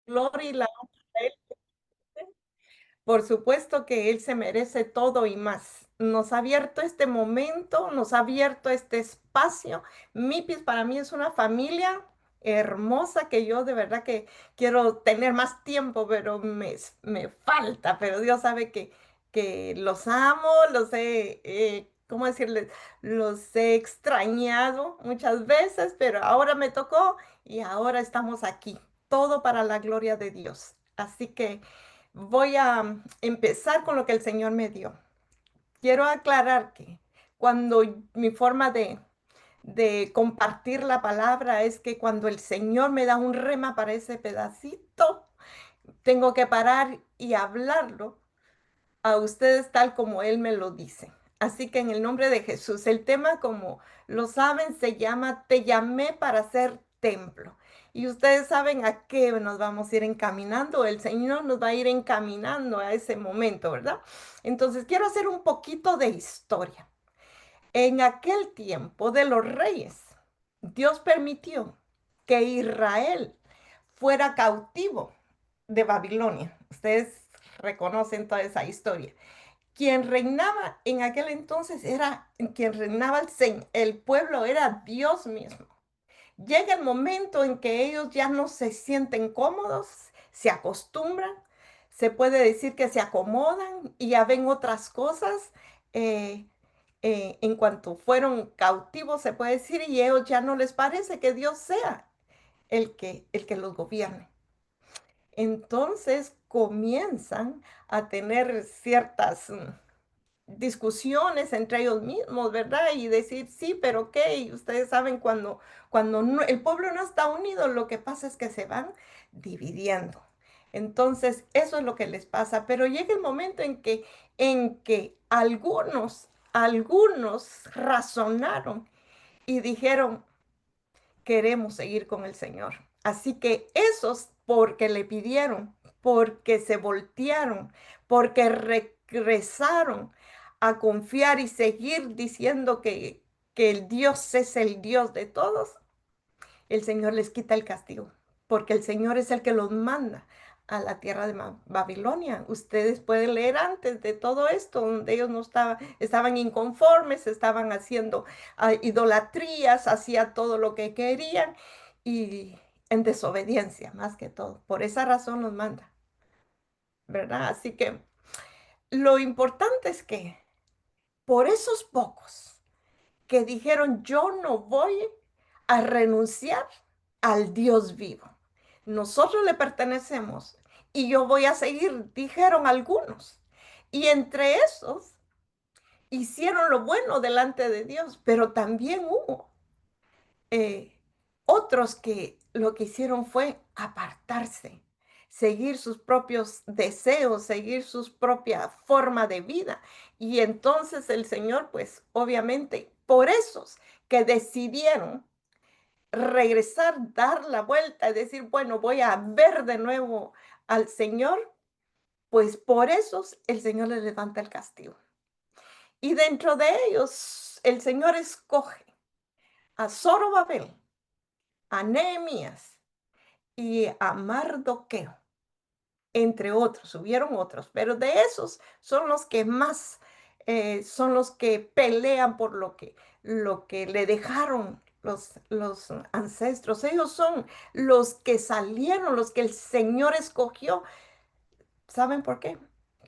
gloria y la honra a Él. Por supuesto que Él se merece todo y más. Nos ha abierto este momento, nos ha abierto este espacio. MIPIS para mí es una familia hermosa que yo de verdad que quiero tener más tiempo, pero me falta. Pero Dios sabe que los amo, ¿cómo decirles? Los he extrañado muchas veces, pero ahora me tocó y ahora estamos aquí. Todo para la gloria de Dios. Así que voy a empezar con lo que el Señor me dio. Quiero aclarar que cuando mi forma de compartir la palabra es que cuando el Señor me da un rema para ese pedacito, tengo que parar y hablarlo a ustedes tal como Él me lo dice. Así que en el nombre de Jesús, el tema, como lo saben, se llama Te llamé para ser templo. Y ustedes saben a qué nos vamos a ir encaminando. El Señor nos va a ir encaminando a ese momento, ¿verdad? Entonces, quiero hacer un poquito de historia. En aquel tiempo de los reyes, Dios permitió que Israel fuera cautivo de Babilonia. Ustedes reconocen toda esa historia. Quien reinaba en aquel entonces quien reinaba el pueblo era Dios mismo. Llega el momento en que ellos ya no se sienten cómodos, se acostumbran, se puede decir que se acomodan y ya ven otras cosas. eh, en cuanto fueron cautivos, se puede decir, y ellos ya no les parece que Dios sea el que los gobierne. Entonces comienzan a tener ciertas discusiones entre ellos mismos, ¿verdad? Y decir, sí, pero ¿qué? Y ustedes saben, el pueblo no está unido, lo que pasa es que se van dividiendo. Entonces, eso es lo que les pasa. Pero llega el momento en que algunos razonaron y dijeron, queremos seguir con el Señor. Así que esos, porque le pidieron, porque se voltearon, porque regresaron a confiar y seguir diciendo que el Dios es el Dios de todos, el Señor les quita el castigo, porque el Señor es el que los manda a la tierra de Babilonia. Ustedes pueden leer antes de todo esto, donde ellos no estaban inconformes, estaban haciendo idolatrías, hacían todo lo que querían y en desobediencia más que todo. Por esa razón los manda, ¿verdad? Así que lo importante es que por esos pocos que dijeron, yo no voy a renunciar al Dios vivo. Nosotros le pertenecemos y yo voy a seguir, dijeron algunos. Y entre esos hicieron lo bueno delante de Dios, pero también hubo eh, otros que lo que hicieron fue apartarse, seguir sus propios deseos, seguir su propia forma de vida. Y entonces el Señor, pues obviamente, por esos que decidieron regresar, dar la vuelta y decir, bueno, voy a ver de nuevo al Señor, pues por esos el Señor les levanta el castigo. Y dentro de ellos el Señor escoge a Zorobabel, a Nehemías y a Mardoqueo, entre otros, hubieron otros, pero de esos son los que más, son los que pelean por lo que le dejaron los ancestros. Ellos son los que salieron, los que el Señor escogió. ¿Saben por qué?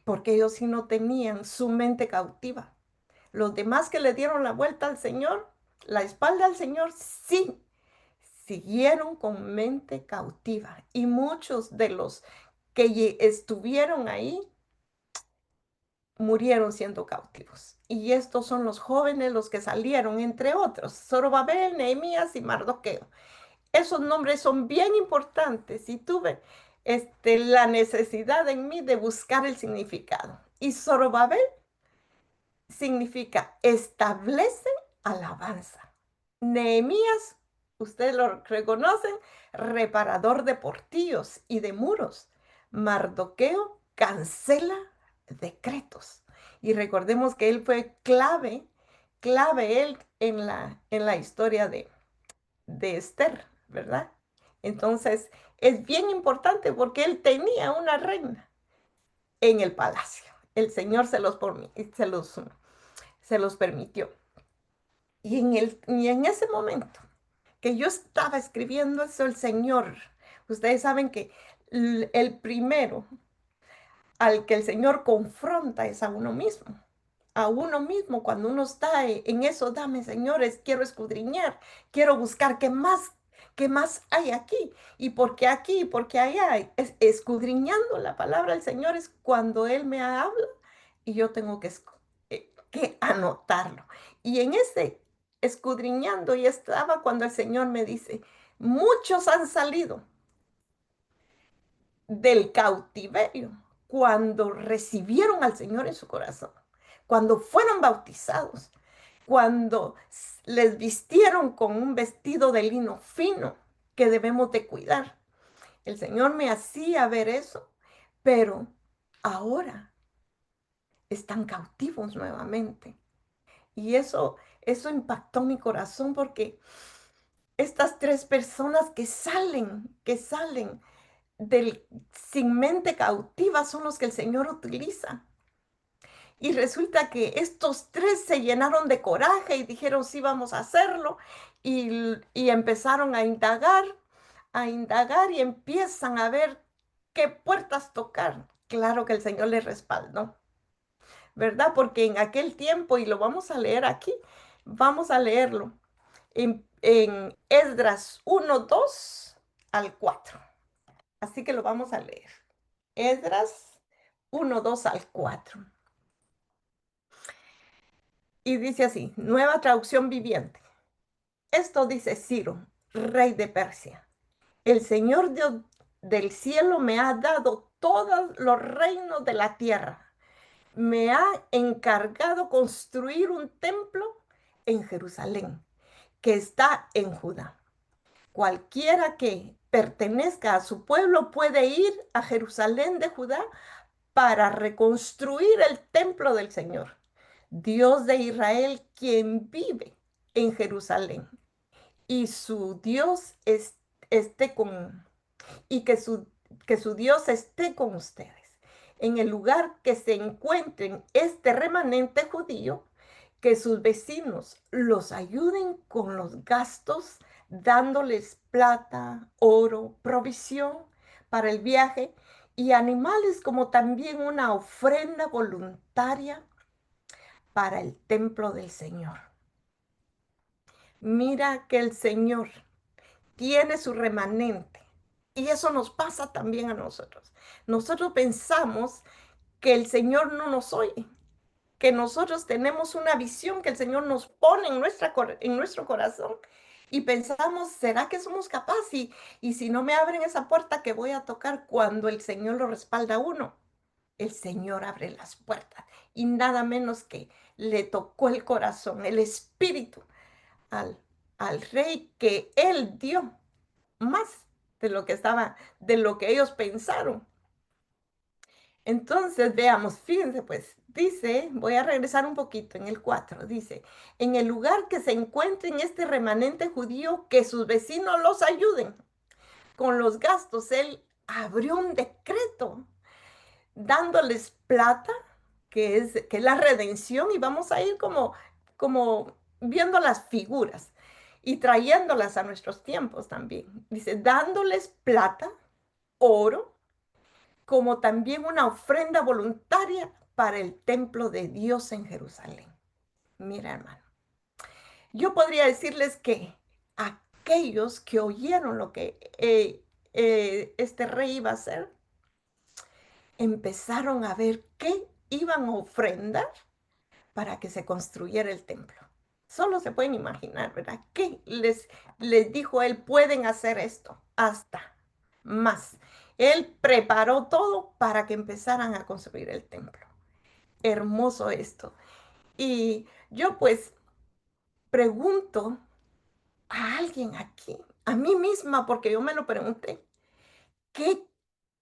Porque ellos sí no tenían su mente cautiva. Los demás que le dieron la vuelta al Señor, la espalda al Señor, sí siguieron con mente cautiva. Y muchos de los que estuvieron ahí murieron siendo cautivos. Y estos son los jóvenes los que salieron, entre otros, Zorobabel, Nehemías y Mardoqueo. Esos nombres son bien importantes y tuve la necesidad en mí de buscar el significado. Y Zorobabel significa establece alabanza. Nehemías, ustedes lo reconocen, reparador de portillos y de muros. Mardoqueo cancela decretos. Y recordemos que él fue clave él en la historia de Esther, ¿verdad? Entonces, es bien importante porque él tenía una reina en el palacio. El Señor se los permitió. Y en ese momento que yo estaba escribiendo eso, el Señor, ustedes saben que el primero al que el Señor confronta es a uno mismo, cuando uno está en eso, dame, señores, quiero escudriñar, quiero buscar qué más hay aquí, y por qué aquí, y por qué allá. Escudriñando la palabra del Señor es cuando Él me habla y yo tengo que anotarlo. Y en ese escudriñando y estaba cuando el Señor me dice, muchos han salido del cautiverio cuando recibieron al Señor en su corazón, cuando fueron bautizados, cuando les vistieron con un vestido de lino fino que debemos de cuidar. El Señor me hacía ver eso, pero ahora están cautivos nuevamente. Y eso impactó mi corazón porque estas tres personas que salen del sin mente cautiva son los que el Señor utiliza. Y resulta que estos tres se llenaron de coraje y dijeron, sí, vamos a hacerlo. Y empezaron a indagar y empiezan a ver qué puertas tocar. Claro que el Señor les respaldó, ¿verdad? Porque en aquel tiempo, y lo vamos a leer aquí, vamos a leerlo en Esdras 1, 2 al 4. Así que lo vamos a leer. Esdras 1, 2 al 4. Y dice así, nueva traducción viviente. Esto dice Ciro, rey de Persia. El Señor Dios del cielo me ha dado todos los reinos de la tierra. Me ha encargado construir un templo en Jerusalén, que está en Judá. Cualquiera que pertenezca a su pueblo puede ir a Jerusalén de Judá para reconstruir el templo del Señor, Dios de Israel, quien vive en Jerusalén. Y su Dios esté con, y que su Dios esté con ustedes. En el lugar que se encuentren este remanente judío, que sus vecinos los ayuden con los gastos, dándoles plata, oro, provisión para el viaje y animales, como también una ofrenda voluntaria para el templo del Señor. Mira que el Señor tiene su remanente y eso nos pasa también a nosotros. Nosotros pensamos que el Señor no nos oye, que nosotros tenemos una visión que el Señor nos pone en nuestro corazón y pensamos, ¿será que somos capaces? Y si no me abren esa puerta que voy a tocar cuando el Señor lo respalda a uno, el Señor abre las puertas y nada menos que le tocó el corazón, el espíritu al, al rey que él dio más de lo que ellos pensaron. Entonces, veamos, fíjense pues, dice, voy a regresar un poquito en el 4, dice, en el lugar que se encuentren este remanente judío, que sus vecinos los ayuden con los gastos. Él abrió un decreto dándoles plata, que es la redención, y vamos a ir como viendo las figuras y trayéndolas a nuestros tiempos también. Dice, dándoles plata, oro, como también una ofrenda voluntaria para el templo de Dios en Jerusalén. Mira, hermano, yo podría decirles que aquellos que oyeron lo que este rey iba a hacer, empezaron a ver qué iban a ofrendar para que se construyera el templo. Solo se pueden imaginar, ¿verdad? ¿Qué les dijo él? Pueden hacer esto, hasta más. Él preparó todo para que empezaran a construir el templo. Hermoso esto. Y yo pues pregunto a alguien aquí, a mí misma, porque yo me lo pregunté, ¿qué,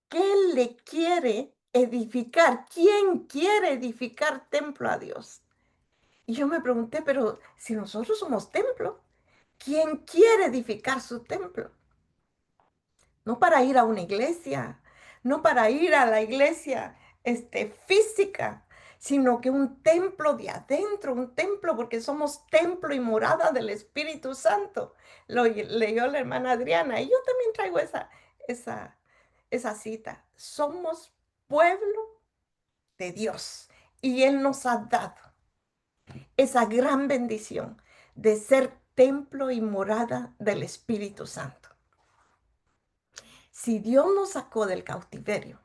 qué le quiere edificar? ¿Quién quiere edificar templo a Dios? Y yo me pregunté, pero si nosotros somos templo, ¿quién quiere edificar su templo? no para ir a una iglesia, no para ir a la iglesia física, sino que un templo de adentro, un templo porque somos templo y morada del Espíritu Santo. Lo leyó la hermana Adriana y yo también traigo esa, esa cita. Somos pueblo de Dios y Él nos ha dado esa gran bendición de ser templo y morada del Espíritu Santo. Si Dios nos sacó del cautiverio,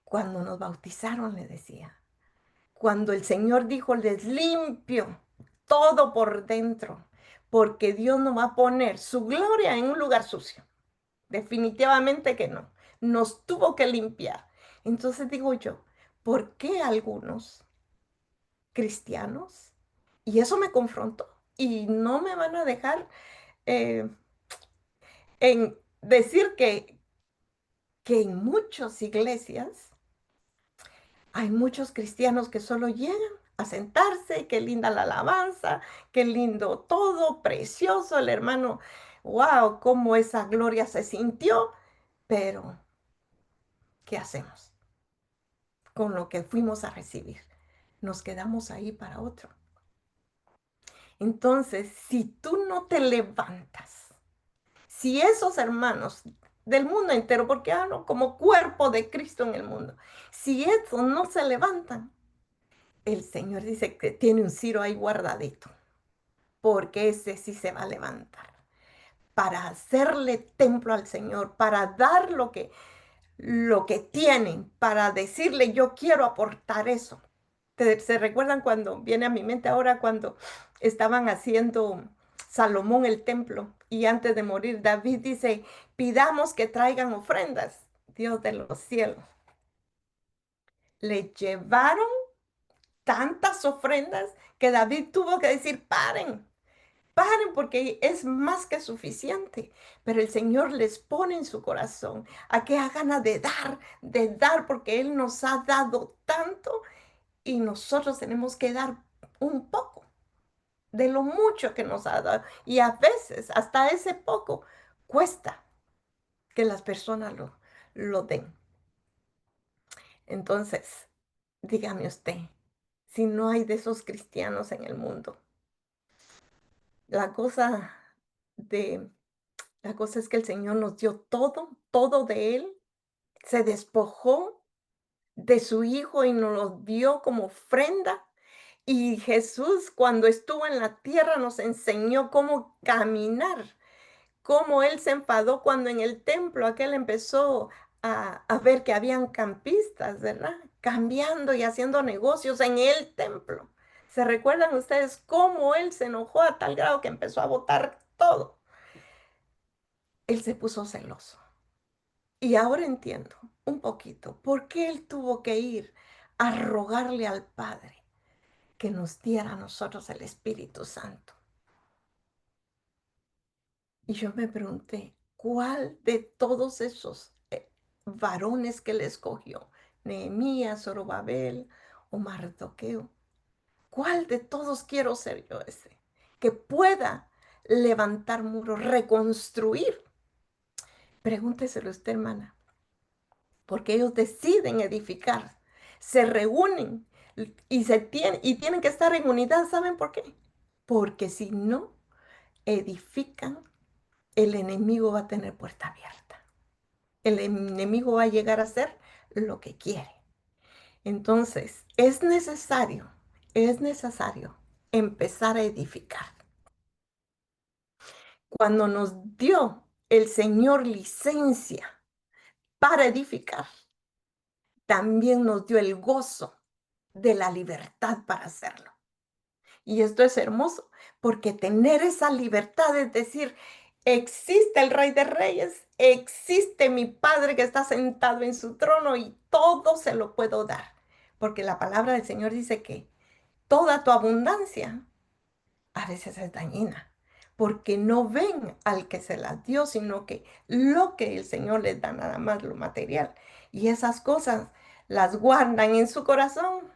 cuando nos bautizaron, le decía, cuando el Señor dijo, les limpio todo por dentro, porque Dios no va a poner su gloria en un lugar sucio. Definitivamente que no. Nos tuvo que limpiar. Entonces digo yo, ¿por qué algunos cristianos? Y eso me confrontó. Y no me van a dejar eh, en decir que en muchas iglesias hay muchos cristianos que solo llegan a sentarse, qué linda la alabanza, qué lindo todo, precioso el hermano, wow, cómo esa gloria se sintió, pero ¿qué hacemos con lo que fuimos a recibir? Nos quedamos ahí para otro. Entonces, si tú no te levantas, si esos hermanos del mundo entero, porque hablo como cuerpo de Cristo en el mundo, si esos no se levantan, el Señor dice que tiene un Ciro ahí guardadito, porque ese sí se va a levantar para hacerle templo al Señor, para dar lo que tienen, para decirle yo quiero aportar eso. ¿Se recuerdan cuando viene a mi mente ahora cuando estaban haciendo Salomón el templo y antes de morir David dice, pidamos que traigan ofrendas, Dios de los cielos? Le llevaron tantas ofrendas que David tuvo que decir, paren, paren porque es más que suficiente. Pero el Señor les pone en su corazón a que hagan ganas de dar, porque Él nos ha dado tanto y nosotros tenemos que dar un poco de lo mucho que nos ha dado. Y a veces hasta ese poco cuesta que las personas lo den. Entonces, dígame usted, si no hay de esos cristianos en el mundo, la cosa de la cosa es que el Señor nos dio todo, todo de Él, se despojó de su Hijo y nos lo dio como ofrenda. Y Jesús, cuando estuvo en la tierra, nos enseñó cómo caminar, cómo Él se enfadó cuando en el templo aquel empezó a ver que habían campistas, ¿verdad? Cambiando y haciendo negocios en el templo. ¿Se recuerdan ustedes cómo Él se enojó a tal grado que empezó a botar todo? Él se puso celoso. Y ahora entiendo un poquito por qué Él tuvo que ir a rogarle al Padre que nos diera a nosotros el Espíritu Santo. Y yo me pregunté, ¿cuál de todos esos varones que Él escogió? Nehemías, Zorobabel o Mardoqueo. ¿Cuál de todos quiero ser yo ese? Que pueda levantar muros, reconstruir. Pregúnteselo usted, hermana, porque ellos deciden edificar, se reúnen y tienen que estar en unidad. ¿Saben por qué? Porque si no edifican, el enemigo va a tener puerta abierta. El enemigo va a llegar a hacer lo que quiere. Entonces, es necesario empezar a edificar. Cuando nos dio el Señor licencia para edificar, también nos dio el gozo de la libertad para hacerlo. Y esto es hermoso, porque tener esa libertad es decir, existe el Rey de Reyes, existe mi Padre que está sentado en su trono y todo se lo puedo dar. Porque la palabra del Señor dice que toda tu abundancia a veces es dañina, porque no ven al que se las dio, sino que lo que el Señor les da, nada más lo material. Y esas cosas las guardan en su corazón,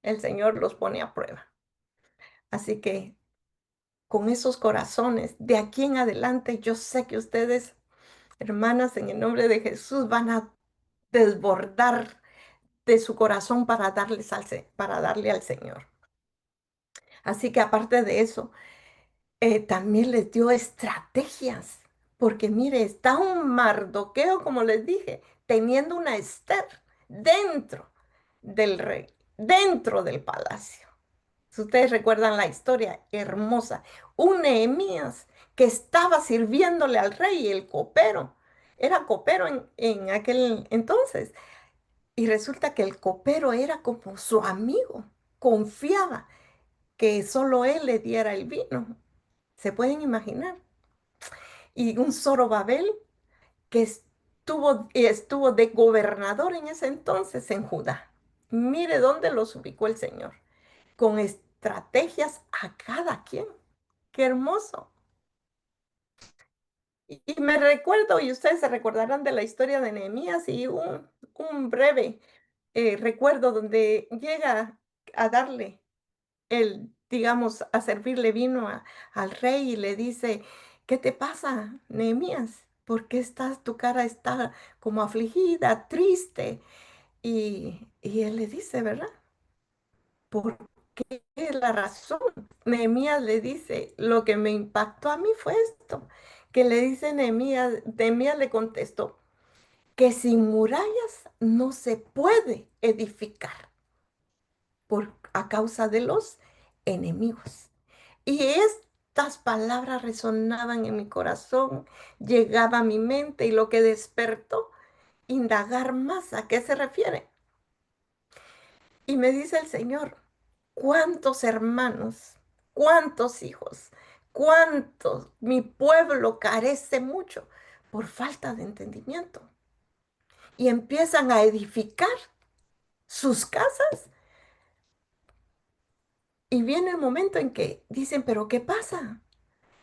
el Señor los pone a prueba. Así que con esos corazones, de aquí en adelante, yo sé que ustedes hermanas, en el nombre de Jesús, van a desbordar de su corazón para para darle al Señor. Así que aparte de eso, también les dio estrategias, porque mire, está un Mardoqueo, como les dije, teniendo una Esther dentro del rey, dentro del palacio. Si ustedes recuerdan la historia hermosa, un Nehemías que estaba sirviéndole al rey, el copero, era copero en aquel entonces, y resulta que el copero era como su amigo, confiaba que solo él le diera el vino. ¿Se pueden imaginar? Y un Zorobabel que estuvo de gobernador en ese entonces en Judá. Mire dónde los ubicó el Señor, con estrategias a cada quien. Qué hermoso. Y me recuerdo, y ustedes se recordarán de la historia de Nehemías y un breve recuerdo donde llega a darle digamos, a servirle vino al rey y le dice, ¿qué te pasa, Nehemías? ¿Por qué tu cara está como afligida, triste? Y él le dice, ¿verdad? ¿Por qué es la razón? Nehemías le dice, lo que me impactó a mí fue esto, que le dice Nehemías le contestó, que sin murallas no se puede edificar a causa de los enemigos. Y estas palabras resonaban en mi corazón, llegaba a mi mente y lo que despertó, indagar más a qué se refiere. Y me dice el Señor, ¿cuántos hermanos, cuántos hijos, cuántos mi pueblo carece mucho por falta de entendimiento? Y empiezan a edificar sus casas y viene el momento en que dicen, pero ¿qué pasa?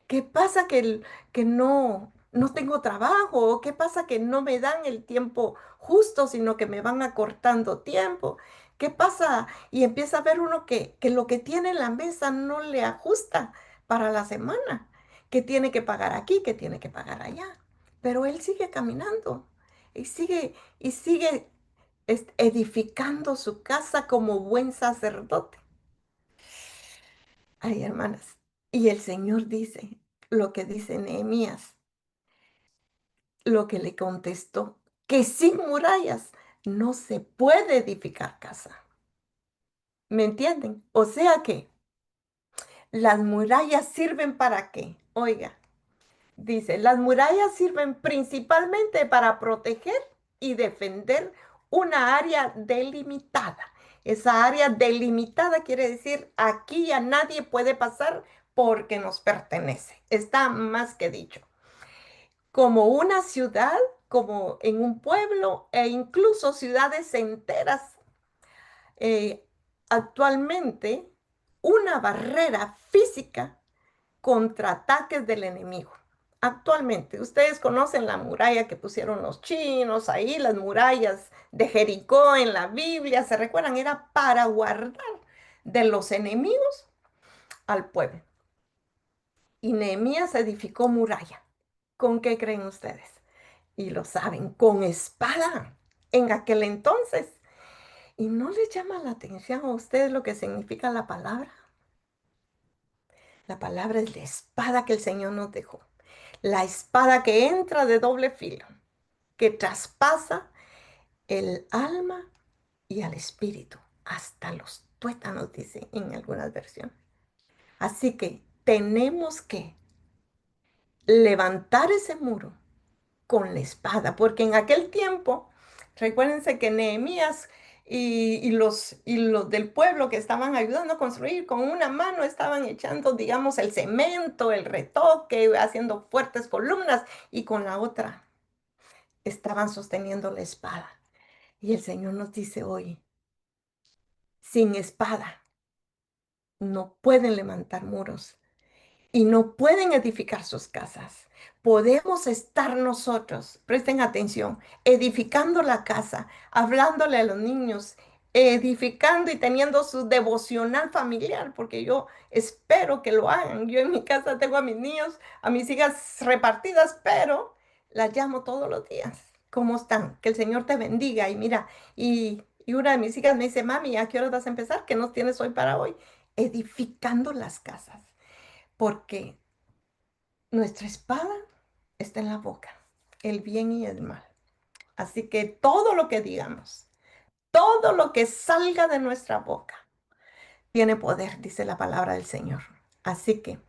¿Qué pasa que no tengo trabajo? ¿Qué pasa que no me dan el tiempo justo, sino que me van acortando tiempo? ¿Qué pasa? Y empieza a ver uno que lo que tiene en la mesa no le ajusta para la semana, que tiene que pagar aquí, que tiene que pagar allá. Pero él sigue caminando y sigue edificando su casa como buen sacerdote. Ay, hermanas. Y el Señor dice lo que dice Nehemías, lo que le contestó, que sin murallas no se puede edificar casa. ¿Me entienden? O sea que las murallas sirven para qué. Oiga, dice, las murallas sirven principalmente para proteger y defender una área delimitada. Esa área delimitada quiere decir aquí ya nadie puede pasar porque nos pertenece. Está más que dicho. Como una ciudad, como en un pueblo e incluso ciudades enteras. eh, Actualmente, una barrera física contra ataques del enemigo. Actualmente, ustedes conocen la muralla que pusieron los chinos ahí, las murallas de Jericó en la Biblia, ¿se recuerdan? Era para guardar de los enemigos al pueblo. Y Nehemías edificó muralla. ¿Con qué creen ustedes? Y lo saben, con espada en aquel entonces. ¿Y no les llama la atención a ustedes lo que significa la palabra? La palabra es la espada que el Señor nos dejó. La espada que entra de doble filo, que traspasa el alma y al espíritu, hasta los tuétanos, dice en algunas versiones. Así que tenemos que levantar ese muro con la espada, porque en aquel tiempo, recuérdense que Nehemías y los del pueblo que estaban ayudando a construir, con una mano estaban echando, digamos, el cemento, el retoque, haciendo fuertes columnas, y con la otra estaban sosteniendo la espada. Y el Señor nos dice hoy, sin espada no pueden levantar muros y no pueden edificar sus casas. Podemos estar nosotros, presten atención, edificando la casa, hablándole a los niños, edificando y teniendo su devocional familiar, porque yo espero que lo hagan. Yo en mi casa tengo a mis niños, a mis hijas repartidas, pero las llamo todos los días. ¿Cómo están? Que el Señor te bendiga. Y mira, y una de mis hijas me dice, mami, ¿a qué hora vas a empezar? ¿Qué nos tienes hoy para hoy? Edificando las casas. Porque nuestra espada está en la boca, el bien y el mal. Así que todo lo que digamos, todo lo que salga de nuestra boca, tiene poder, dice la palabra del Señor. Así que,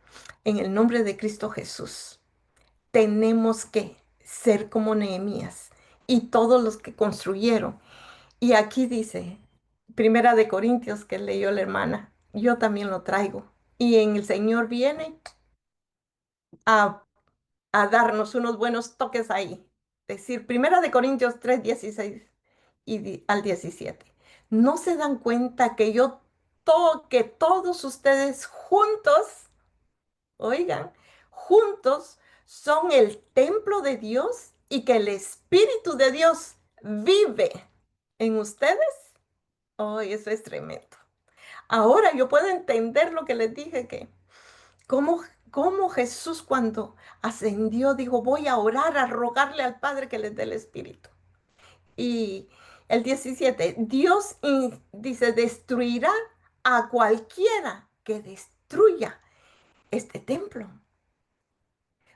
en el nombre de Cristo Jesús, tenemos que ser como Nehemías y todos los que construyeron. Y aquí dice, Primera de Corintios, que leyó la hermana, yo también lo traigo. Y en el Señor viene a, a darnos unos buenos toques ahí. Decir, Primera de Corintios 3 16 al 17. ¿No se dan cuenta que que todos ustedes juntos, oigan, juntos son el templo de Dios y que el Espíritu de Dios vive en ustedes? Oh, eso es tremendo. Ahora yo puedo entender lo que les dije, que cómo, cómo Jesús cuando ascendió dijo, voy a orar, a rogarle al Padre que les dé el Espíritu. Y el 17 Dios dice, destruirá a cualquiera que destruya este templo.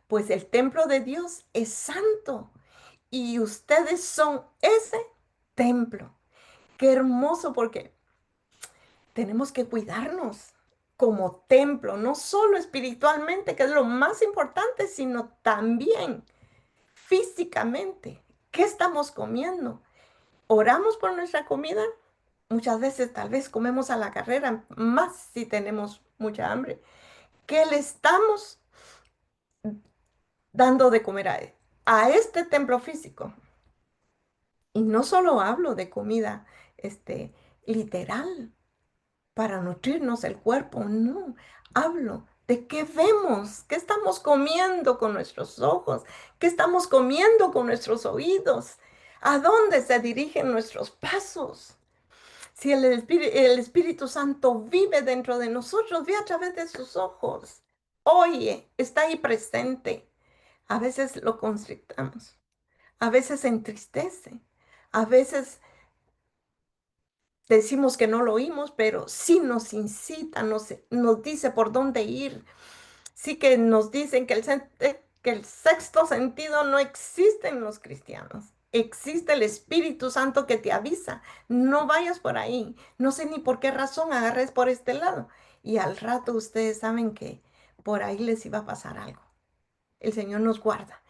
Pues el templo de Dios es santo y ustedes son ese templo. Qué hermoso, porque tenemos que cuidarnos como templo, no solo espiritualmente, que es lo más importante, sino también físicamente. ¿Qué estamos comiendo? ¿Oramos por nuestra comida? Muchas veces tal vez comemos a la carrera, más si tenemos mucha hambre. ¿Qué le estamos dando de comer a este templo físico? Y no solo hablo de comida, literal, para nutrirnos el cuerpo, no. Hablo de qué vemos, qué estamos comiendo con nuestros ojos, qué estamos comiendo con nuestros oídos, a dónde se dirigen nuestros pasos. Si el Espíritu Santo vive dentro de nosotros, ve a través de sus ojos. Oye, está ahí presente. A veces lo constrictamos, a veces se entristece, a veces decimos que no lo oímos, pero sí nos incita, nos dice por dónde ir. Sí que nos dicen que que el sexto sentido no existe en los cristianos. Existe el Espíritu Santo que te avisa. No vayas por ahí. No sé ni por qué razón agarres por este lado. Y al rato ustedes saben que por ahí les iba a pasar algo. El Señor nos guarda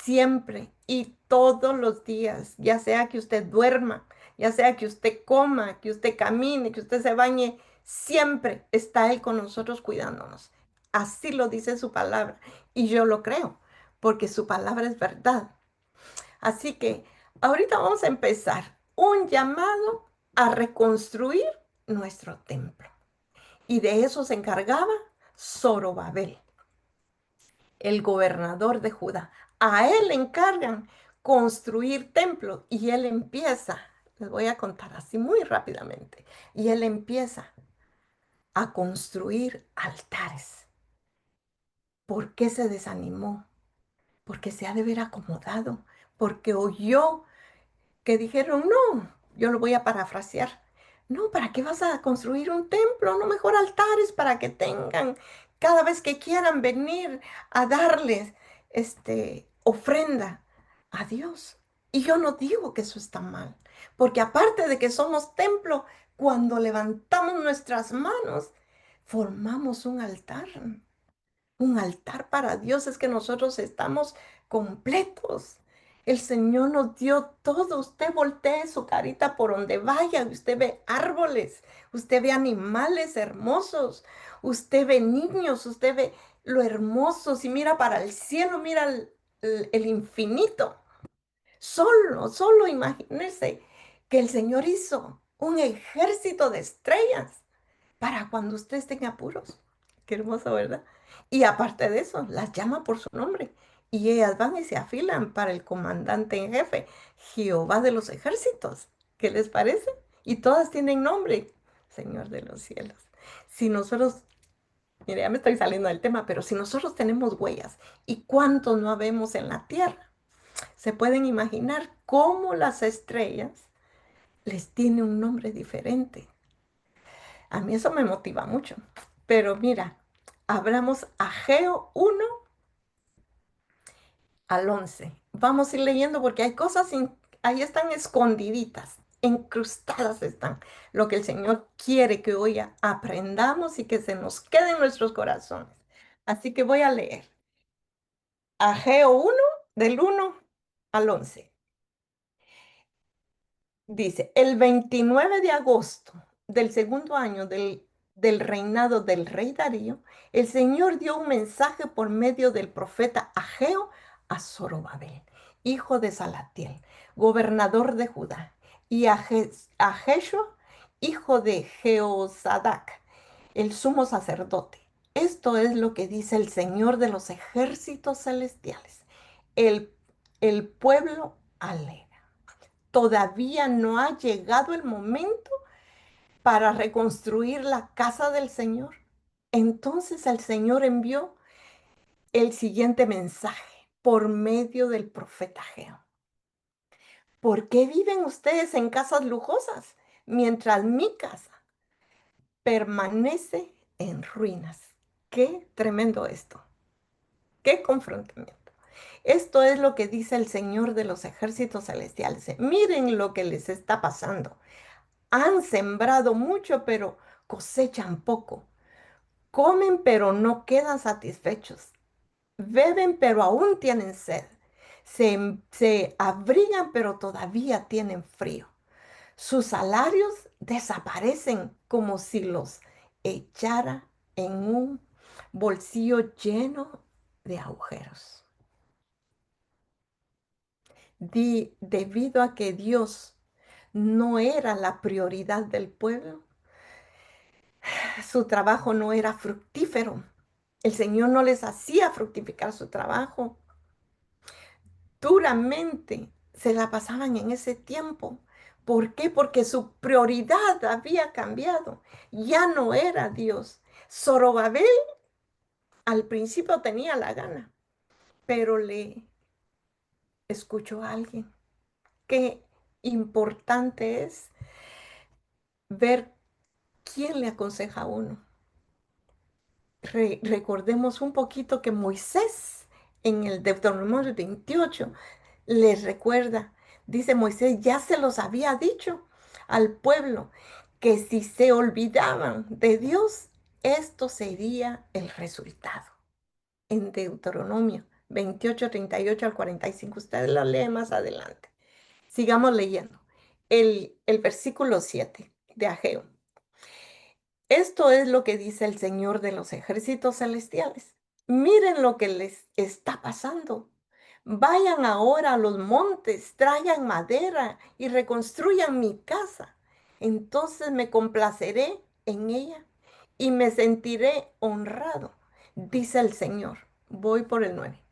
siempre y todos los días, ya sea que usted duerma, ya sea que usted coma, que usted camine, que usted se bañe, siempre está Él con nosotros cuidándonos. Así lo dice su palabra y yo lo creo, porque su palabra es verdad. Así que ahorita vamos a empezar un llamado a reconstruir nuestro templo. Y de eso se encargaba Zorobabel, el gobernador de Judá. A él le encargan construir templos y él empieza, les voy a contar así muy rápidamente, y él empieza a construir altares. ¿Por qué se desanimó? Porque se ha de ver acomodado, porque oyó que dijeron, no, yo lo voy a parafrasear. No, ¿para qué vas a construir un templo? No, mejor altares para que tengan cada vez que quieran venir a darles ofrenda a Dios. Y yo no digo que eso está mal, porque aparte de que somos templo, cuando levantamos nuestras manos, formamos un altar para Dios, es que nosotros estamos completos. El Señor nos dio todo. Usted voltee su carita por donde vaya. Usted ve árboles, usted ve animales hermosos, usted ve niños, usted ve lo hermoso. Si mira para el cielo, mira el infinito. Solo imagínese que el Señor hizo un ejército de estrellas para cuando usted esté en apuros. Qué hermoso, ¿verdad? Y aparte de eso, las llama por su nombre. Y ellas van y se afilan para el comandante en jefe, Jehová de los ejércitos. ¿Qué les parece? Y todas tienen nombre, Señor de los cielos. Si nosotros, mire, ya me estoy saliendo del tema, pero si nosotros tenemos huellas, ¿y cuántos no habemos en la tierra? Se pueden imaginar cómo las estrellas les tiene un nombre diferente. A mí eso me motiva mucho. Pero mira, abramos Ageo 1 al 11. Vamos a ir leyendo porque hay cosas, ahí están escondiditas, incrustadas están. Lo que el Señor quiere que hoy aprendamos y que se nos quede en nuestros corazones. Así que voy a leer Ageo 1 del 1 al 11. Dice, el 29 de agosto del segundo año del reinado del rey Darío, el Señor dio un mensaje por medio del profeta Ageo a Zorobabel, hijo de Salatiel, gobernador de Judá, y a Jeshua, hijo de Jehozadak, el sumo sacerdote. Esto es lo que dice el Señor de los ejércitos celestiales. El, el pueblo alega, todavía no ha llegado el momento para reconstruir la casa del Señor. Entonces el Señor envió el siguiente mensaje por medio del profeta Ageo. ¿Por qué viven ustedes en casas lujosas mientras mi casa permanece en ruinas? Qué tremendo esto, qué confrontamiento. Esto es lo que dice el Señor de los ejércitos celestiales. Miren lo que les está pasando. Han sembrado mucho, pero cosechan poco. Comen, pero no quedan satisfechos. Beben, pero aún tienen sed. Se abrigan, pero todavía tienen frío. Sus salarios desaparecen como si los echara en un bolsillo lleno de agujeros. Debido a que Dios no era la prioridad del pueblo, su trabajo no era fructífero. El Señor no les hacía fructificar su trabajo. Duramente se la pasaban en ese tiempo. ¿Por qué? Porque su prioridad había cambiado. Ya no era Dios. Zorobabel al principio tenía la gana, pero le escuchó a alguien. Qué importante es ver quién le aconseja a uno. Recordemos un poquito que Moisés en el Deuteronomio 28 les recuerda, dice Moisés, ya se los había dicho al pueblo que si se olvidaban de Dios, esto sería el resultado. En Deuteronomio 28, 38 al 45, ustedes lo leen más adelante. Sigamos leyendo. El versículo 7 de Ageo. Esto es lo que dice el Señor de los ejércitos celestiales. Miren lo que les está pasando. Vayan ahora a los montes, traigan madera y reconstruyan mi casa. Entonces me complaceré en ella y me sentiré honrado, dice el Señor. Voy por el 9.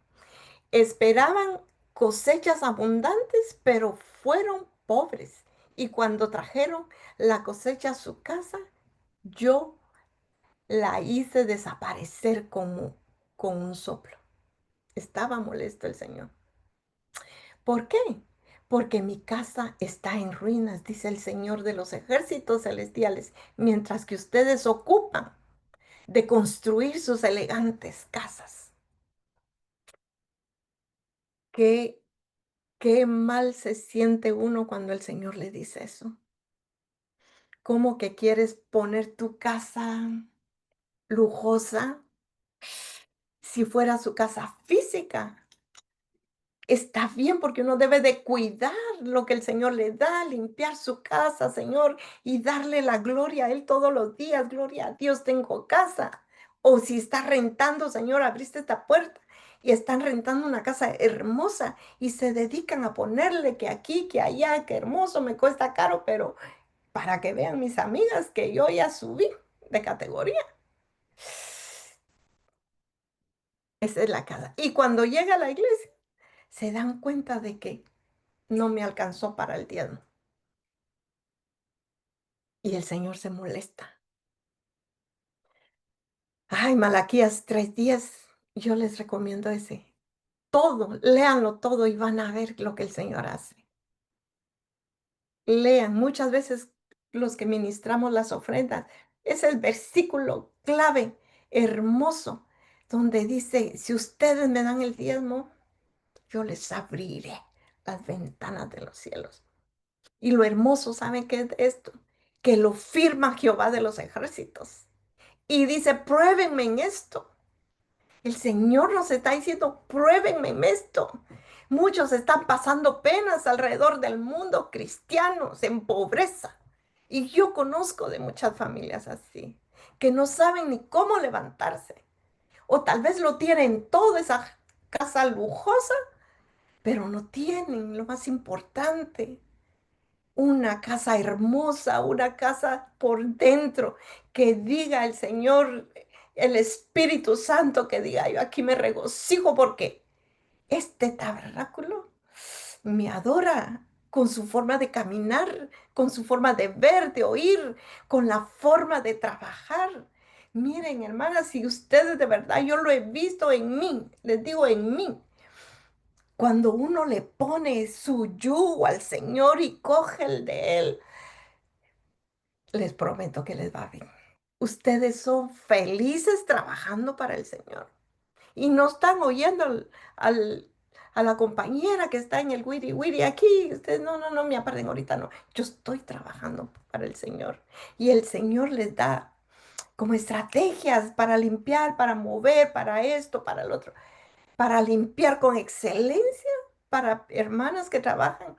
Esperaban cosechas abundantes, pero fueron pobres. Y cuando trajeron la cosecha a su casa, yo la hice desaparecer como con un soplo. Estaba molesto el Señor. ¿Por qué? Porque mi casa está en ruinas, dice el Señor de los ejércitos celestiales, mientras que ustedes ocupan de construir sus elegantes casas. Qué, qué mal se siente uno cuando el Señor le dice eso. ¿Cómo que quieres poner tu casa lujosa si fuera su casa física? Está bien porque uno debe de cuidar lo que el Señor le da, limpiar su casa, Señor, y darle la gloria a Él todos los días. Gloria a Dios, tengo casa. O si está rentando, Señor, abriste esta puerta y están rentando una casa hermosa y se dedican a ponerle que aquí, que allá, que hermoso, me cuesta caro, pero para que vean mis amigas que yo ya subí de categoría. Esa es la casa. Y cuando llega a la iglesia, se dan cuenta de que no me alcanzó para el diezmo. Y el Señor se molesta. Ay, Malaquías 3:10, yo les recomiendo ese. todo, léanlo todo y van a ver lo que el Señor hace. Lean, muchas veces los que ministramos las ofrendas, es el versículo clave, hermoso, donde dice, si ustedes me dan el diezmo, yo les abriré las ventanas de los cielos. Y lo hermoso, ¿saben qué es esto? Que lo firma Jehová de los ejércitos. Y dice, pruébenme en esto. El Señor nos está diciendo, pruébenme en esto. Muchos están pasando penas alrededor del mundo, cristianos, en pobreza. Y yo conozco de muchas familias así, que no saben ni cómo levantarse. O tal vez lo tienen toda esa casa lujosa, pero no tienen lo más importante, una casa hermosa, una casa por dentro, que diga el Señor, el Espíritu Santo, que diga, yo aquí me regocijo porque este tabernáculo me adora con su forma de caminar, con su forma de ver, de oír, con la forma de trabajar. Miren, hermanas, si ustedes de verdad, yo lo he visto en mí, les digo en mí, cuando uno le pone su yugo al Señor y coge el de Él, les prometo que les va bien. Ustedes son felices trabajando para el Señor y no están oyendo al- a la compañera que está en el wiri wiri aquí. Ustedes no, no, no me aparten ahorita, no. Yo estoy trabajando para el Señor y el Señor les da como estrategias para limpiar, para mover, para esto, para el otro, para limpiar con excelencia, para hermanas que trabajan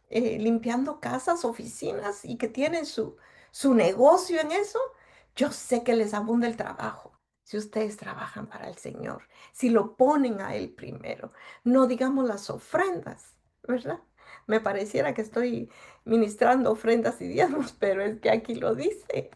limpiando casas, oficinas y que tienen su negocio en eso. Yo sé que les abunda el trabajo si ustedes trabajan para el Señor, si lo ponen a Él primero, no digamos las ofrendas, ¿verdad? Me pareciera que estoy ministrando ofrendas y diezmos, pero es que aquí lo dice.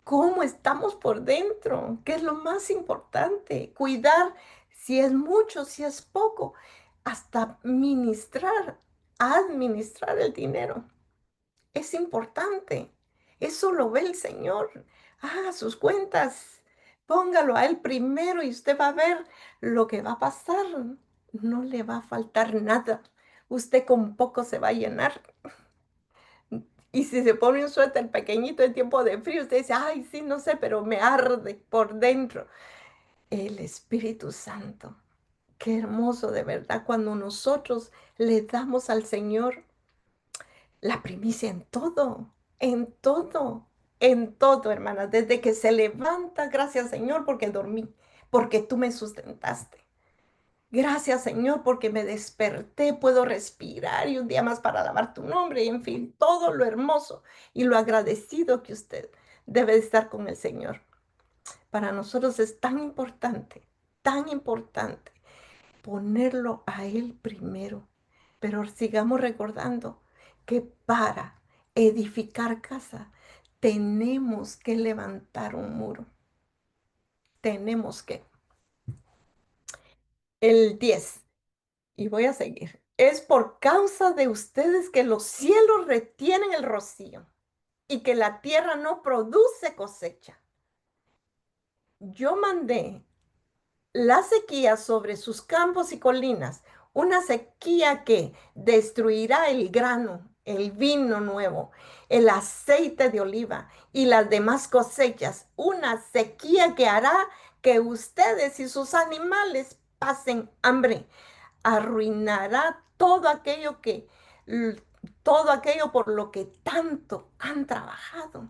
¿Cómo estamos por dentro? ¿Qué es lo más importante? Cuidar si es mucho, si es poco, hasta ministrar, administrar el dinero. Es importante. Eso lo ve el Señor. Haga sus cuentas. Póngalo a Él primero y usted va a ver lo que va a pasar. No le va a faltar nada. Usted con poco se va a llenar. Y si se pone un suéter pequeñito en tiempo de frío, usted dice, ay, sí, no sé, pero me arde por dentro. El Espíritu Santo. Qué hermoso de verdad cuando nosotros le damos al Señor la primicia en todo, hermanas. Desde que se levanta, gracias Señor porque dormí, porque tú me sustentaste. Gracias, Señor, porque me desperté, puedo respirar y un día más para alabar tu nombre y en fin, todo lo hermoso y lo agradecido que usted debe de estar con el Señor. Para nosotros es tan importante ponerlo a Él primero. Pero sigamos recordando que para edificar casa tenemos que levantar un muro. Tenemos que. El 10. Y voy a seguir. Es por causa de ustedes que los cielos retienen el rocío y que la tierra no produce cosecha. Yo mandé la sequía sobre sus campos y colinas, una sequía que destruirá el grano, el vino nuevo, el aceite de oliva y las demás cosechas, una sequía que hará que ustedes y sus animales pasen hambre, arruinará todo aquello por lo que tanto han trabajado.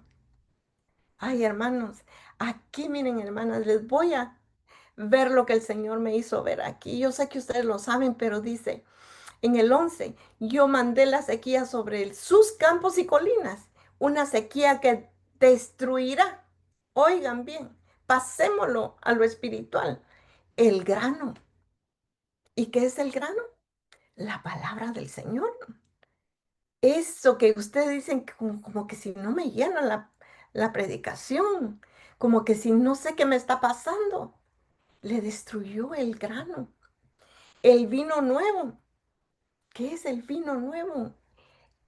Ay, hermanos, aquí miren, hermanas, les voy a ver lo que el Señor me hizo ver aquí. Yo sé que ustedes lo saben, pero dice en el 11, yo mandé la sequía sobre sus campos y colinas, una sequía que destruirá. Oigan bien, pasémoslo a lo espiritual. El grano. ¿Y qué es el grano? La palabra del Señor. Eso que ustedes dicen que como que si no me llena la predicación, como que si no sé qué me está pasando, le destruyó el grano. El vino nuevo. ¿Qué es el vino nuevo?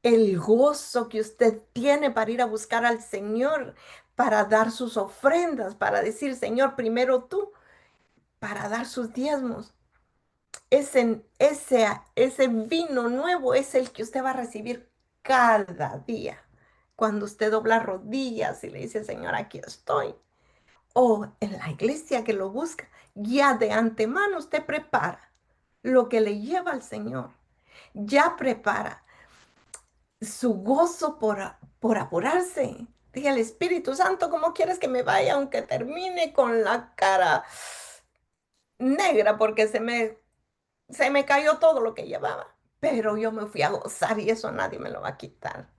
El gozo que usted tiene para ir a buscar al Señor, para dar sus ofrendas, para decir, Señor, primero tú, para dar sus diezmos. ese vino nuevo es el que usted va a recibir cada día. Cuando usted dobla rodillas y le dice, Señor, aquí estoy. O en la iglesia que lo busca, ya de antemano usted prepara lo que le lleva al Señor. Ya prepara su gozo por apurarse. Dije al Espíritu Santo, ¿cómo quieres que me vaya aunque termine con la cara negra porque se me cayó todo lo que llevaba? Pero yo me fui a gozar y eso nadie me lo va a quitar.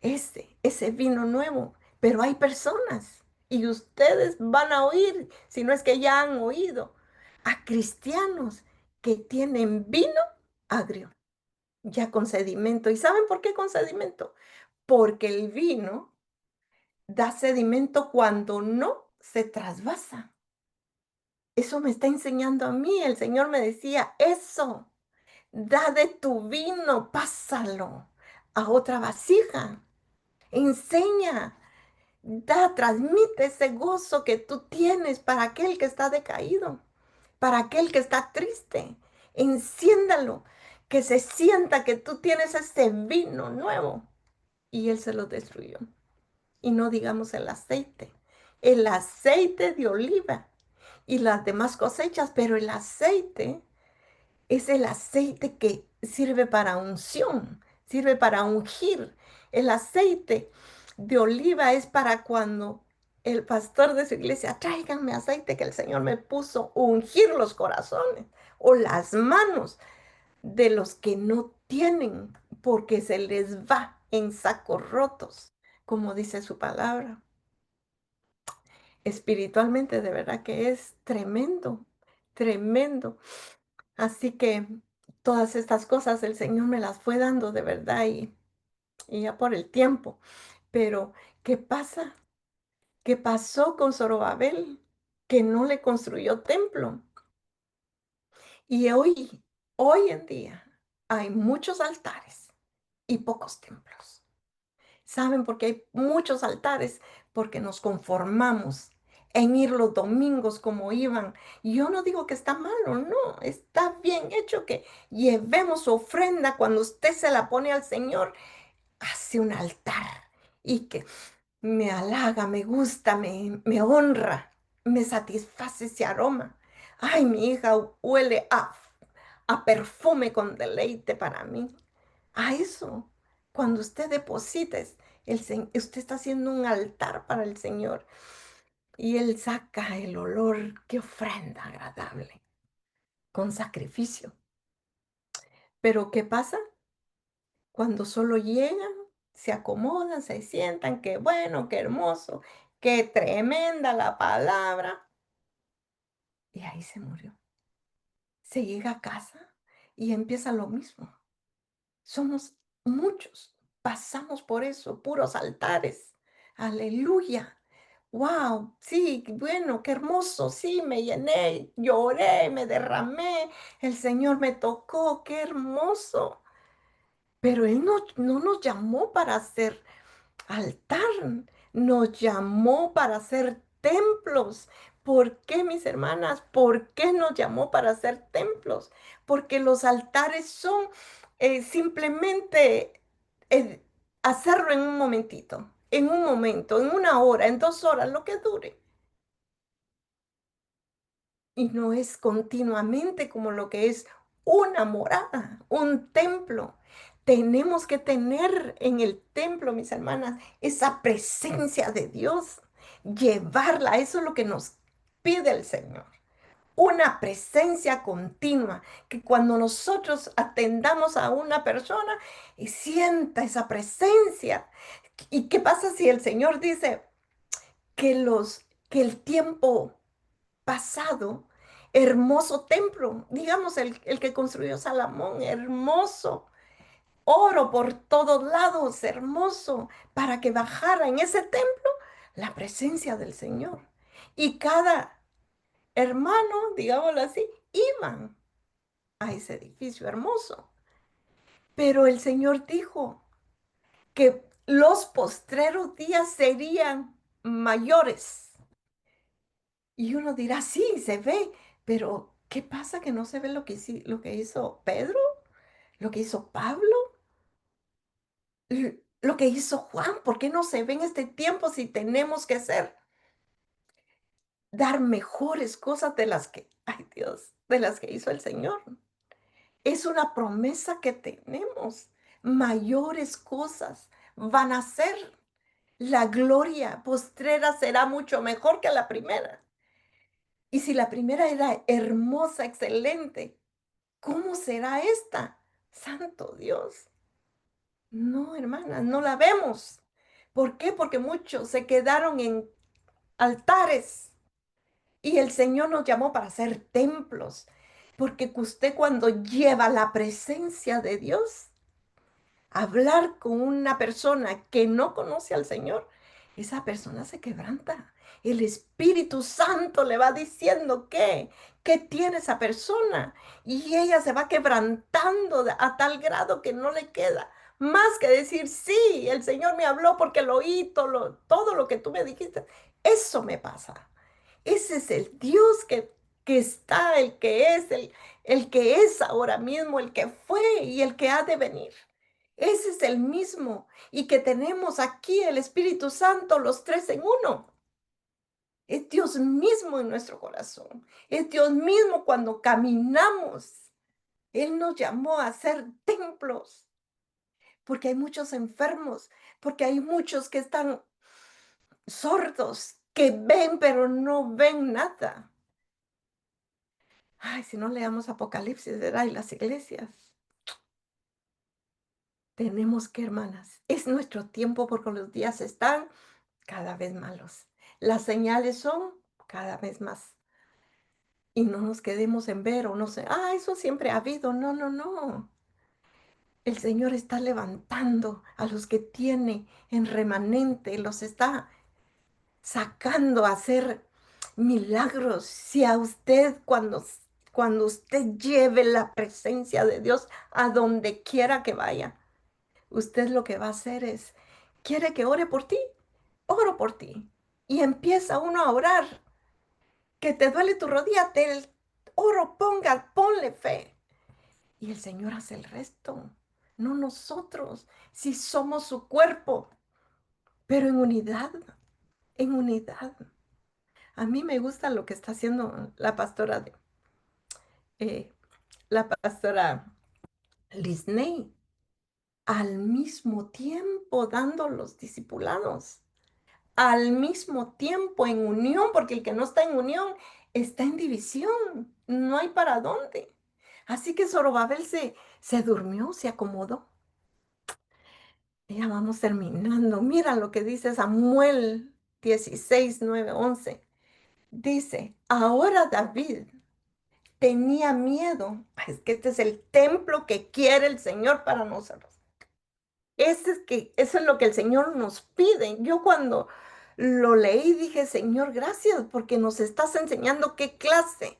Ese vino nuevo. Pero hay personas y ustedes van a oír, si no es que ya han oído, a cristianos que tienen vino agrio, ya con sedimento. ¿Y saben por qué con sedimento? Porque el vino da sedimento cuando no se trasvasa. Eso me está enseñando a mí. El Señor me decía, eso, da de tu vino, pásalo a otra vasija. Enseña, transmite ese gozo que tú tienes para aquel que está decaído, para aquel que está triste. Enciéndalo, que se sienta que tú tienes ese vino nuevo. Y él se lo destruyó. Y no digamos el aceite de oliva y las demás cosechas, pero el aceite es el aceite que sirve para unción, sirve para ungir. El aceite de oliva es para cuando el pastor de su iglesia, tráiganme aceite que el Señor me puso, ungir los corazones o las manos de los que no tienen, porque se les va en sacos rotos, como dice su palabra. Espiritualmente, de verdad que es tremendo, tremendo. Así que todas estas cosas el Señor me las fue dando de verdad y ya por el tiempo. Pero, ¿qué pasa? ¿Qué pasó con Zorobabel? Que no le construyó templo. Y hoy en día, hay muchos altares y pocos templos. ¿Saben por qué hay muchos altares? Porque nos conformamos en ir los domingos como iban. Y yo no digo que está malo, no, está bien hecho que llevemos su ofrenda cuando usted se la pone al Señor, hace un altar y que me halaga, me gusta, me honra, me satisface ese aroma. Ay, mi hija huele a perfume con deleite para mí. A eso, cuando usted deposites, usted está haciendo un altar para el Señor y Él saca el olor, qué ofrenda agradable, con sacrificio. Pero ¿qué pasa? Cuando solo llegan, se acomodan, se sientan, qué bueno, qué hermoso, qué tremenda la palabra. Y ahí se murió. Se llega a casa y empieza lo mismo. Somos muchos, pasamos por eso, puros altares. Aleluya. Wow, sí, bueno, qué hermoso, sí, me llené, lloré, me derramé, el Señor me tocó, qué hermoso. Pero Él no nos llamó para hacer altar, nos llamó para hacer templos. ¿Por qué, mis hermanas? ¿Por qué nos llamó para hacer templos? Porque los altares son simplemente eh, hacerlo en un momentito, en un momento, en una hora, en 2 horas, lo que dure. Y no es continuamente como lo que es una morada, un templo. Tenemos que tener en el templo, mis hermanas, esa presencia de Dios, llevarla. Eso es lo que nos pide el Señor. Una presencia continua, que cuando nosotros atendamos a una persona y sienta esa presencia. ¿Y qué pasa si el Señor dice que el tiempo pasado, hermoso templo, digamos el que construyó Salomón, hermoso, oro por todos lados, hermoso, para que bajara en ese templo la presencia del Señor? Y cada hermano, digámoslo así, iban a ese edificio hermoso. Pero el Señor dijo que los postreros días serían mayores. Y uno dirá, sí, se ve, pero ¿Qué pasa que no se ve lo que hizo Pedro? ¿Lo que hizo Pablo? ¿Lo que hizo Juan? ¿Por qué no se ve en este tiempo si tenemos que hacer, dar mejores cosas de las que, ay Dios, de las que hizo el Señor? Es una promesa que tenemos. Mayores cosas van a ser. La gloria postrera será mucho mejor que la primera. Y si la primera era hermosa, excelente, ¿cómo será esta? Santo Dios. No, hermanas, no la vemos. ¿Por qué? Porque muchos se quedaron en altares y el Señor nos llamó para ser templos. Porque usted cuando lleva la presencia de Dios, hablar con una persona que no conoce al Señor, esa persona se quebranta. El Espíritu Santo le va diciendo qué tiene esa persona. Y ella se va quebrantando a tal grado que no le queda más que decir, sí, el Señor me habló porque lo oí, todo lo que tú me dijiste. Eso me pasa. Ese es el Dios que está, el que es ahora mismo, el que fue y el que ha de venir. Ese es el mismo. Y que tenemos aquí el Espíritu Santo, los tres en uno. Es Dios mismo en nuestro corazón. Es Dios mismo cuando caminamos. Él nos llamó a ser templos. Porque hay muchos enfermos. Porque hay muchos que están sordos. Que ven pero no ven nada. Ay, si no leamos Apocalipsis, ¿verdad? Y las iglesias. Tenemos que, hermanas, es nuestro tiempo porque los días están cada vez malos. Las señales son cada vez más. Y no nos quedemos en ver o no sé, eso siempre ha habido. No, no, no. El Señor está levantando a los que tiene en remanente, los está sacando a hacer milagros. Si a usted cuando usted lleve la presencia de Dios a donde quiera que vaya, usted lo que va a hacer es, ¿quiere que ore por ti? Oro por ti. Y empieza uno a orar. Que te duele tu rodilla, te oro, ponle fe. Y el Señor hace el resto, no nosotros, si somos su cuerpo, pero en unidad, en unidad. A mí me gusta lo que está haciendo eh, la pastora Lisney, al mismo tiempo dando los discipulados, al mismo tiempo en unión, porque el que no está en unión está en división, no hay para dónde. Así que Zorobabel se durmió, se acomodó. Ya vamos terminando. Mira lo que dice Samuel 16 9 11. Dice, ahora David tenía miedo. Es que este es el templo que quiere el Señor para nosotros. Eso es lo que el Señor nos pide. Yo cuando lo leí dije, Señor, gracias porque nos estás enseñando qué clase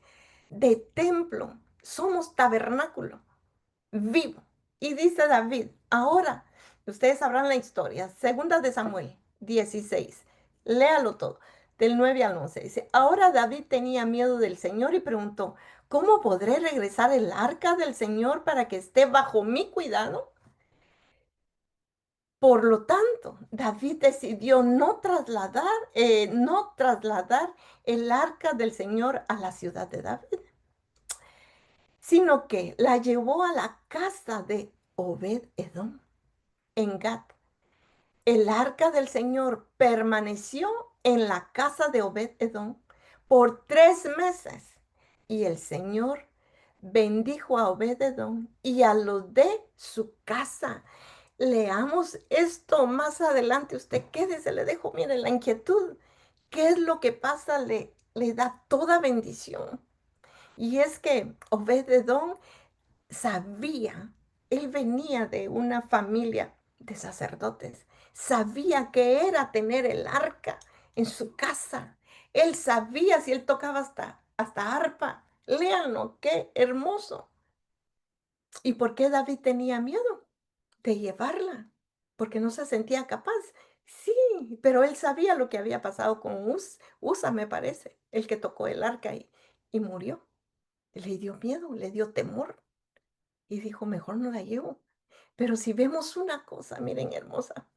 de templo somos, tabernáculo vivo. Y dice David, ahora, ustedes sabrán la historia, segunda de Samuel 16, léalo todo, del 9 al 11. Dice, ahora David tenía miedo del Señor y preguntó, ¿cómo podré regresar el arca del Señor para que esté bajo mi cuidado? Por lo tanto, David decidió no trasladar el arca del Señor a la ciudad de David, sino que la llevó a la casa de Obed-Edom en Gat. El arca del Señor permaneció en la casa de Obed-Edom por 3 meses y el Señor bendijo a Obed-Edom y a los de su casa. Leamos esto más adelante. Usted quédese, le dejo, mire, la inquietud. ¿Qué es lo que pasa? Le da toda bendición. Y es que Obed-Edom sabía, él venía de una familia de sacerdotes, sabía que era tener el arca en su casa. Él sabía si él tocaba hasta arpa. Léanlo, qué hermoso. ¿Y por qué David tenía miedo de llevarla? Porque no se sentía capaz. Sí, pero él sabía lo que había pasado con Usa, me parece, el que tocó el arca y murió. le dio miedo, le dio temor y dijo, mejor no la llevo. Pero si vemos una cosa, miren hermosa,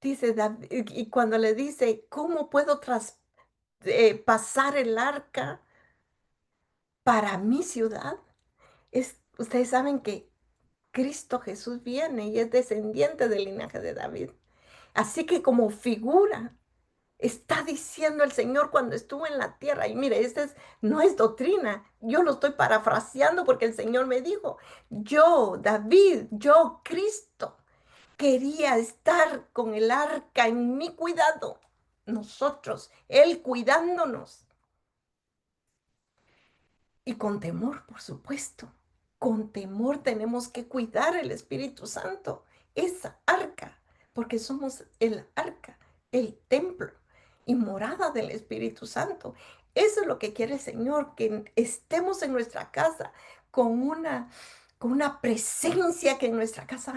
dice David, y cuando le dice, ¿cómo puedo pasar el arca para mi ciudad? Ustedes saben que Cristo Jesús viene y es descendiente del linaje de David. Así que como figura, está diciendo el Señor cuando estuvo en la tierra. Y mire, no es doctrina. Yo lo estoy parafraseando porque el Señor me dijo, yo, David, yo, Cristo, quería estar con el arca en mi cuidado. Nosotros, Él cuidándonos. Y con temor, por supuesto. Con temor tenemos que cuidar el Espíritu Santo, esa arca, porque somos el arca, el templo y morada del Espíritu Santo. Eso es lo que quiere el Señor, que estemos en nuestra casa con una presencia, que en nuestra casa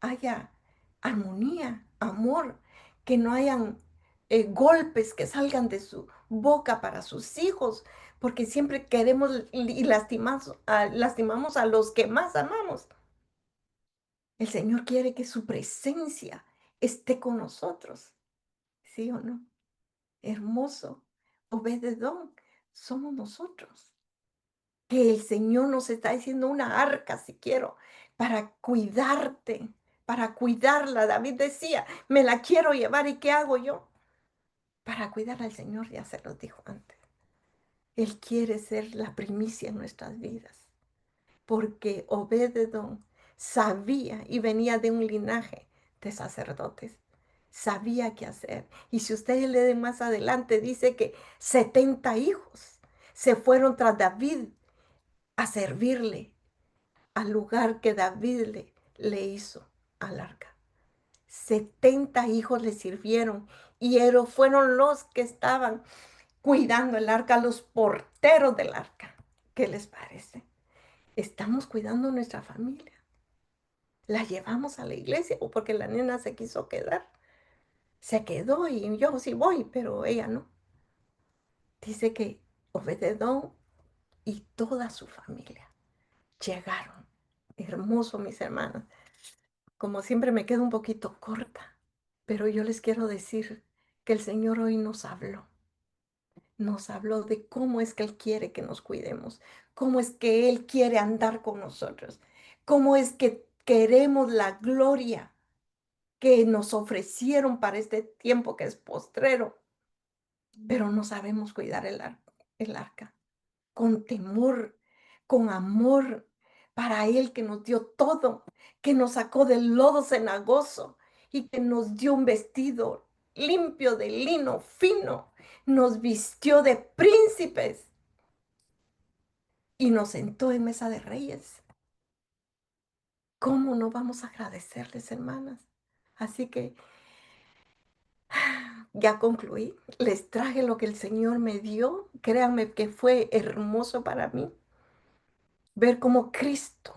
haya armonía, amor, que no hayan golpes que salgan de su boca para sus hijos, porque siempre queremos y lastimamos a los que más amamos. El Señor quiere que su presencia esté con nosotros, ¿sí o no? Hermoso, obededón, somos nosotros. Que el Señor nos está diciendo una arca, si quiero, para cuidarte, para cuidarla. David decía, me la quiero llevar, ¿y qué hago yo? Para cuidar al Señor, ya se los dijo antes. Él quiere ser la primicia en nuestras vidas, porque Obededón sabía y venía de un linaje de sacerdotes. Sabía qué hacer. Y si ustedes leen más adelante, dice que 70 hijos se fueron tras David a servirle al lugar que David le hizo al arca. 70 hijos le sirvieron y ellos fueron los que estaban cuidando el arca, los porteros del arca. ¿Qué les parece? Estamos cuidando nuestra familia. La llevamos a la iglesia o porque la nena se quiso quedar. Se quedó y yo sí voy, pero ella no. Dice que Obededón y toda su familia llegaron. Hermoso, mis hermanos. Como siempre me quedo un poquito corta, pero yo les quiero decir que el Señor hoy nos habló de cómo es que Él quiere que nos cuidemos, cómo es que Él quiere andar con nosotros, cómo es que queremos la gloria que nos ofrecieron para este tiempo que es postrero, pero no sabemos cuidar el arca con temor, con amor para Él que nos dio todo, que nos sacó del lodo cenagoso y que nos dio un vestido limpio de lino fino, nos vistió de príncipes y nos sentó en mesa de reyes. ¿Cómo no vamos a agradecerles, hermanas? Así que ya concluí, les traje lo que el Señor me dio. Créanme que fue hermoso para mí ver cómo Cristo